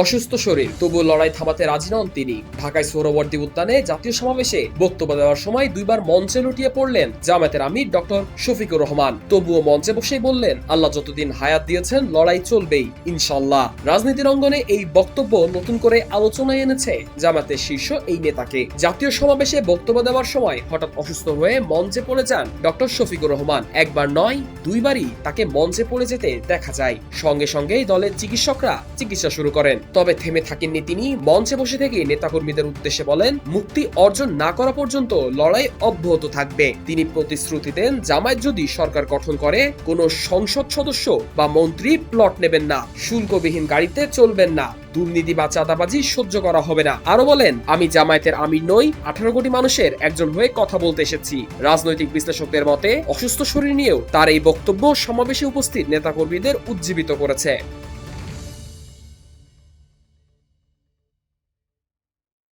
অসুস্থ শরীর তবুও লড়াই থামাতে রাজি নন তিনি। ঢাকায় সোহরাওয়ার্দী উদ্যানে জাতীয় সমাবেশে বক্তব্য দেওয়ার সময় দুইবার মঞ্চে লুটিয়ে পড়লেন জামায়াতের আমির ডক্টর শফিকুর রহমান। তবুও মঞ্চে বসেই বললেন, আল্লাহ যতদিন হায়াত দিয়েছেন লড়াই চলবেই ইনশাল্লাহ। রাজনীতির অঙ্গনে এই বক্তব্য নতুন করে আলোচনায় এনেছে জামায়াতের শীর্ষ এই নেতাকে। জাতীয় সমাবেশে বক্তব্য দেওয়ার সময় হঠাৎ অসুস্থ হয়ে মঞ্চে পড়ে যান ডক্টর শফিকুর রহমান। একবার নয়, দুইবারই তাকে মঞ্চে পড়ে যেতে দেখা যায়। সঙ্গে সঙ্গেই দলের চিকিৎসকরা চিকিৎসা শুরু করেন। তবে থেমে থাকেননি তিনি। মঞ্চে বসে থেকে নেতাকর্মীদের উদ্দেশ্যে বলেন, মুক্তি অর্জন না করা পর্যন্ত লড়াই অব্যাহত থাকবে। তিনি প্রতিশ্রুতি দেন, জামায়াত যদি সরকার গঠন করে কোনো সংসদ সদস্য বা মন্ত্রী প্লট নেবেন না, শুল্কবিহীন গাড়িতে চলবেন না, দুর্নীতি বা চাঁদাবাজি সহ্য করা হবে না। আরো বলেন, আমি জামায়াতের আমির নই, 18 কোটি মানুষের একজন হয়ে কথা বলতে এসেছি। রাজনৈতিক বিশ্লেষকদের মতে অসুস্থ শরীর নিয়েও তার এই বক্তব্য সমাবেশে উপস্থিত নেতাকর্মীদের উজ্জীবিত করেছে।